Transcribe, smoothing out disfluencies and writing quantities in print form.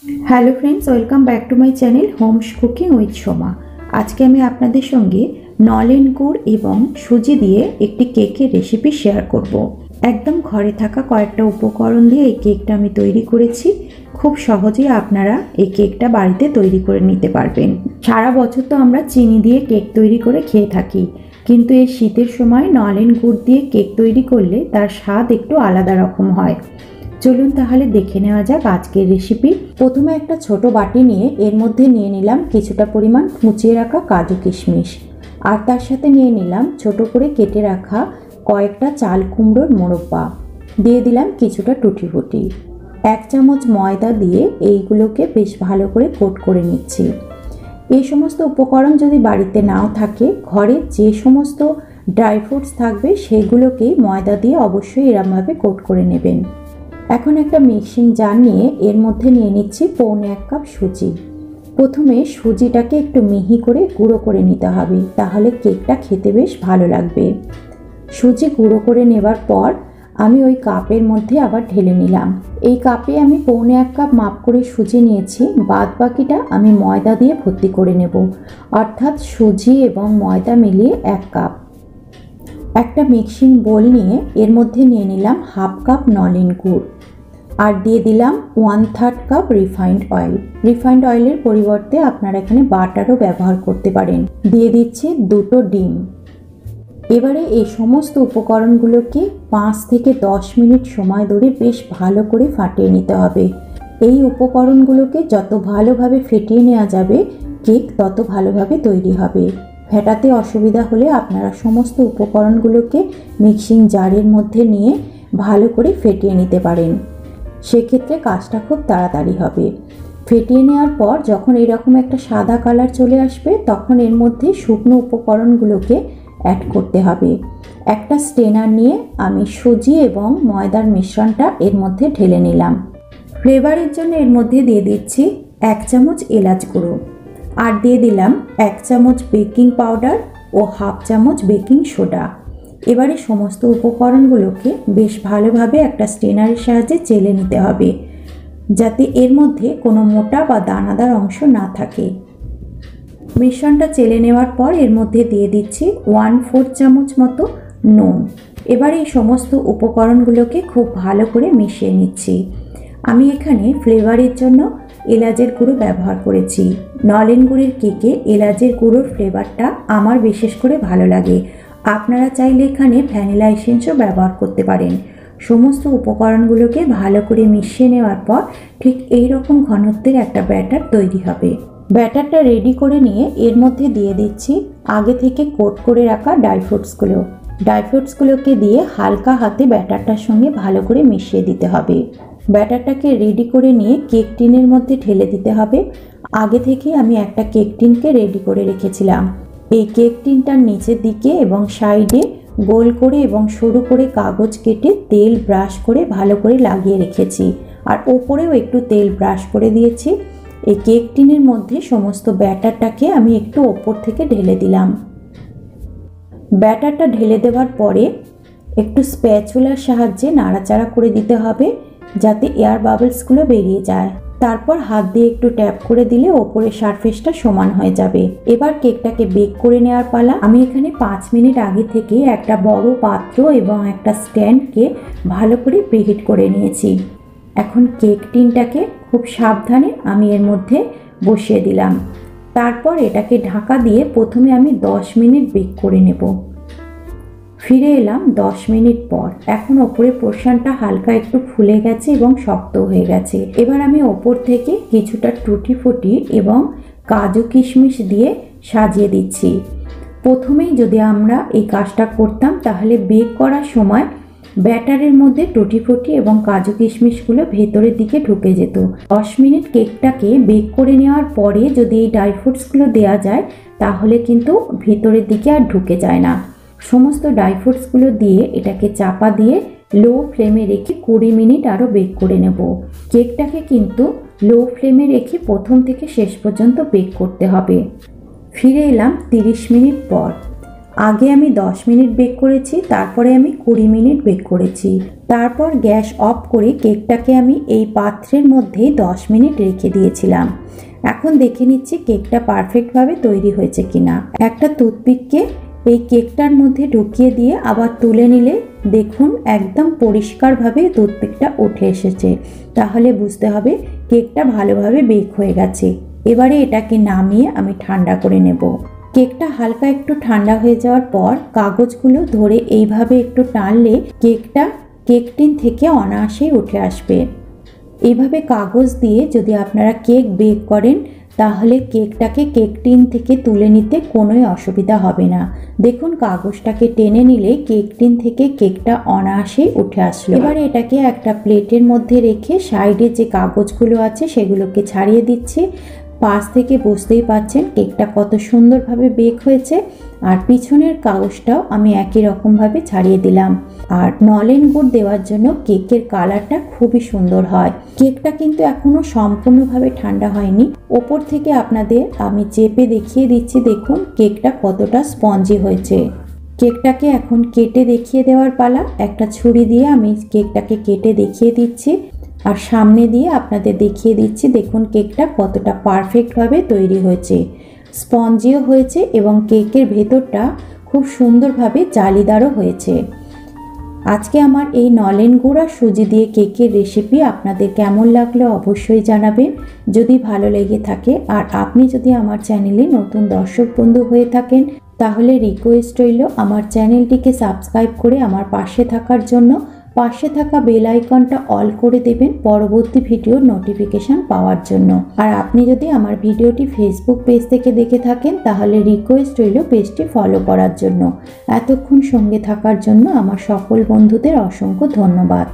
Hello friends, welcome back to my channel Holmes cooking with Soma. আজকে আমি আপনাদের সঙ্গে নলেন গুড় এবং সুজি দিয়ে একটি কেকের রেসিপি শেয়ার করব। একদম ঘরে থাকা কয়েকটা উপকরণ দিয়ে এই কেকটা আমি তৈরি করেছি। খুব সহজেই আপনারা এই কেকটা বাড়িতে তৈরি করে নিতে পারবেন। সারা বছর তো আমরা চিনি দিয়ে কেক তৈরি করে খেয়ে থাকি, কিন্তু এই শীতের সময় নলেন গুড় দিয়ে কেক তৈরি করলে তার স্বাদ একটু আলাদা রকম হয়। চলুন তাহলে দেখে নেওয়া যাক আজকের রেসিপি। প্রথমে একটা ছোট বাটি নিয়ে এর মধ্যে নিয়ে নিলাম কিছুটা পরিমাণ কুচিয়ে রাখা কাজু কিশমিশ, আর তার সাথে নিয়ে নিলাম ছোট করে কেটে রাখা কয়েকটা চাল কুমড়োর মোরব্বা, দিয়ে দিলাম কিছুটা টুটি ফুটি। 1 চামচ ময়দা দিয়ে এইগুলোকে বেশ ভালো করে কোট করে নিচ্ছি। এই সমস্ত উপকরণ যদি বাড়িতে নাও থাকে, ঘরে যে সমস্ত ড্রাই ফ্রুটস থাকবে সেগুলোকেই ময়দা দিয়ে অবশ্যই এরমভাবে কোট করে নেবেন। এখন একটা মিক্সিং জার নিয়ে এর মধ্যে নিয়ে নিচ্ছি 1.25 কাপ সুজি। প্রথমে সুজিটাকে একটু মিহি করে গুঁড়ো করে নিতে হবে, তাহলে কেকটা খেতে বেশ ভালো লাগবে। সুজি গুঁড়ো করে নেবার পর আমি ওই কাপের মধ্যে আবার ঢেলে নিলাম। এই কাপে আমি 1.25 কাপ মাপ করে সুজি নিয়েছি, বাদ বাকিটা আমি ময়দা দিয়ে ভর্তি করে নেব, অর্থাৎ সুজি এবং ময়দা মিলিয়ে 1 কাপ। একটা মিক্সিং বোল নিয়ে এর মধ্যে নিয়ে নিলাম 1/2 কাপ নলেন গুড়, আর দিয়ে দিলাম 1/3 কাপ রিফাইন্ড অয়েল। রিফাইন্ড অয়েলের পরিবর্তে আপনারা এখানে বাটারও ব্যবহার করতে পারেন। দিয়ে দিচ্ছি 2টো ডিম। এবারে এই সমস্ত উপকরণগুলোকে 5 থেকে 10 মিনিট সময় ধরে বেশ ভালো করে ফাটিয়ে নিতে হবে। এই উপকরণগুলোকে যত ভালোভাবে ফেটিয়ে নেওয়া যাবে, কেক তত ভালোভাবে তৈরি হবে। ফেটাতে অসুবিধা হলে আপনারা সমস্ত উপকরণগুলোকে মিক্সিং জারের মধ্যে নিয়ে ভালো করে ফেটিয়ে নিতে পারেন, সেক্ষেত্রে কাজটা খুব তাড়াতাড়ি হবে। ফেটিয়ে নেওয়ার পর যখন এরকম একটা সাদা কালার চলে আসবে, তখন এর মধ্যে শুকনো উপকরণগুলোকে অ্যাড করতে হবে। একটা স্ট্রেনার নিয়ে আমি সুজি এবং ময়দার মিশ্রণটা এর মধ্যে ঢেলে নিলাম। ফ্লেভারের জন্য এর মধ্যে দিয়ে দিচ্ছি 1 চামচ এলাচ গুঁড়ো, আর দিয়ে দিলাম 1 চামচ বেকিং পাউডার ও 1/2 চামচ বেকিং সোডা। এবারে সমস্ত উপকরণগুলোকে বেশ ভালোভাবে একটা স্ট্রেনারের সাহায্যে চেলে নিতে হবে, যাতে এর মধ্যে কোনো মোটা বা দানাদার অংশ না থাকে। মিশ্রণটা চেলে নেওয়ার পর এর মধ্যে দিয়ে দিচ্ছি 1/4 চামচ মতো নুন। এবার এই সমস্ত উপকরণগুলোকে খুব ভালো করে মিশিয়ে নিচ্ছি। আমি এখানে ফ্লেভারের জন্য এলাচের গুঁড়ো ব্যবহার করেছি। নলেন গুড়ের কেকে এলাচের গুঁড়োর ফ্লেভারটা আমার বিশেষ করে ভালো লাগে। আপনারা চাইলে এখানে ভ্যানিলা এসেন্সও ব্যবহার করতে পারেন। সমস্ত উপকরণগুলোকে ভালো করে মিশিয়ে নেওয়ার পর ঠিক এই রকম ঘনত্বের একটা ব্যাটার তৈরি হবে। ব্যাটারটা রেডি করে নিয়ে এর মধ্যে দিয়ে দিচ্ছি আগে থেকে কোট করে রাখা ড্রাই ফ্রুটসগুলোকে দিয়ে হালকা হাতে ব্যাটারটার সঙ্গে ভালো করে মিশিয়ে দিতে হবে। ব্যাটারটাকে রেডি করে নিয়ে কেক টিনের মধ্যে ঢেলে দিতে হবে। আগে থেকে আমি একটা কেক টিনকে রেডি করে রেখেছিলাম। এই কেক টিনটার নিচের দিকে এবং সাইডে গোল করে এবং সরু করে কাগজ কেটে তেল ব্রাশ করে ভালো করে লাগিয়ে রেখেছি, আর ওপরেও একটু তেল ব্রাশ করে দিয়েছি। এই কেক টিনের মধ্যে সমস্ত ব্যাটারটাকে আমি একটু ওপর থেকে ঢেলে দিলাম। ব্যাটারটা ঢেলে দেওয়ার পরে একটু স্প্যাচুলার সাহায্যে নাড়াচাড়া করে দিতে হবে, যাতে এয়ার বাবলসগুলো বেরিয়ে যায়। তারপর হাত দিয়ে একটু ট্যাপ করে দিলে ওপরের সারফেসটা সমান হয়ে যাবে। এবার কেকটাকে বেক করে নেওয়ার পালা। আমি এখানে 5 মিনিট আগে থেকে একটা বড় পাত্র এবং একটা স্ট্যান্ডকে ভালো করে প্রিহিট করে নিয়েছি। এখন কেক টিনটাকে খুব সাবধানে আমি এর মধ্যে বসিয়ে দিলাম। তারপর এটাকে ঢাকা দিয়ে প্রথমে আমি 10 মিনিট বেক করে নেব। ফিরে এলাম 10 মিনিট পর। এখন ওপরের পোর্শনটা হালকা একটু ফুলে গেছে এবং শক্ত হয়ে গেছে। এবার আমি ওপর থেকে কিছুটা টুটি ফুটি এবং কাজু কিশমিশ দিয়ে সাজিয়ে দিচ্ছি। প্রথমেই যদি আমরা এই কাজটা করতাম, তাহলে বেক করার সময় ব্যাটারের মধ্যে টুটি ফুটি এবং কাজু কিশমিশগুলো ভেতরের দিকে ঢুকে যেত। 10 মিনিট কেকটাকে বেক করে নেওয়ার পরে যদি এই ড্রাই ফ্রুটসগুলো দেওয়া যায়, তাহলে কিন্তু ভেতরের দিকে আর ঢুকে যায় না। সমস্ত ড্রাই ফ্রুটসগুলো দিয়ে এটাকে চাপা দিয়ে লো ফ্লেমে রেখে 20 মিনিট আরও বেক করে নেব। কেকটাকে কিন্তু লো ফ্লেমে রেখে প্রথম থেকে শেষ পর্যন্ত বেক করতে হবে। ফিরে এলাম 30 মিনিট পর। আগে আমি 10 মিনিট বেক করেছি, তারপরে আমি 20 মিনিট বেক করেছি। তারপর গ্যাস অফ করে কেকটাকে আমি এই পাত্রের মধ্যে 10 মিনিট রেখে দিয়েছিলাম। এখন দেখে নিচ্ছি কেকটা পারফেক্টভাবে তৈরি হয়েছে কিনা। একটা টুথপিককে এই কেকটার মধ্যে ঢুকিয়ে দিয়ে আবার তুলে নিলে দেখুন একদম পরিষ্কারভাবে টুথপিকটা উঠে এসেছে। তাহলে বুঝতে হবে কেকটা ভালোভাবে বেক হয়ে গেছে। এবারে এটাকে নামিয়ে আমি ঠান্ডা করে নেব। কেকটা হালকা একটু ঠান্ডা হয়ে যাওয়ার পর কাগজগুলো ধরে এইভাবে একটু টানলে কেকটা কেক টিন থেকে অনায়াসেই উঠে আসবে। এইভাবে কাগজ দিয়ে যদি আপনারা কেক বেক করেন তাহলে কেকটাকে কেক টিন থেকে তুলে নিতে কোনোই অসুবিধা হবে না। দেখুন কাগজটাকে টেনে নিলে কেক টিন থেকে কেকটা অনায়াসেই উঠে আসলো। এবারে এটাকে একটা প্লেটের মধ্যে রেখে সাইডে যে কাগজগুলো আছে সেগুলোকে ছাড়িয়ে দিচ্ছি। পাশ থেকে বুঝতেই পাচ্ছেন কেকটা কত সুন্দরভাবে বেক হয়েছে। আর পিছনের কাগজটাও আমি একই রকমভাবে ছাড়িয়ে দিলাম। আর নলেন গুড় দেওয়ার জন্য কেকের কালারটা খুবই সুন্দর হয়। কেকটা কিন্তু এখনো সম্পূর্ণভাবে ঠান্ডা হয়নি। ওপর থেকে আপনাদের আমি চেপে দেখিয়ে দিচ্ছি, দেখুন কেকটা কতটা স্পঞ্জি হয়েছে। কেকটাকে এখন কেটে দেখিয়ে দেওয়ার পালা। একটা ছুরি দিয়ে আমি কেকটাকে কেটে দেখিয়ে দিচ্ছি আর সামনে দিয়ে আপনাদের দেখিয়ে দিচ্ছি, দেখুন কেকটা কতটা পারফেক্টভাবে তৈরি হয়েছে। স্পঞ্জিও হয়েছে এবং কেকের ভেতরটা খুব সুন্দরভাবে জালিদারও হয়েছে। আজকে আমার এই নলেন গুড় আর সুজি দিয়ে কেকের রেসিপি আপনাদের কেমন লাগলো অবশ্যই জানাবেন। যদি ভালো লেগে থাকে আর আপনি যদি আমার চ্যানেলে নতুন দর্শক বন্ধু হয়ে থাকেন তাহলে রিকোয়েস্ট রইল আমার চ্যানেলটিকে সাবস্ক্রাইব করে আমার পাশে থাকার জন্য। পাশে থাকা বেল আইকনটা অল করে দেবেন পরবর্তী ভিডিওর নোটিফিকেশন পাওয়ার জন্য। আর আপনি যদি আমার ভিডিওটি ফেসবুক পেজ থেকে দেখে থাকেন তাহলে রিকোয়েস্ট রইল পেজটি ফলো করার জন্য। এতক্ষণ সঙ্গে থাকার জন্য আমার সকল বন্ধুদের অসংখ্য ধন্যবাদ।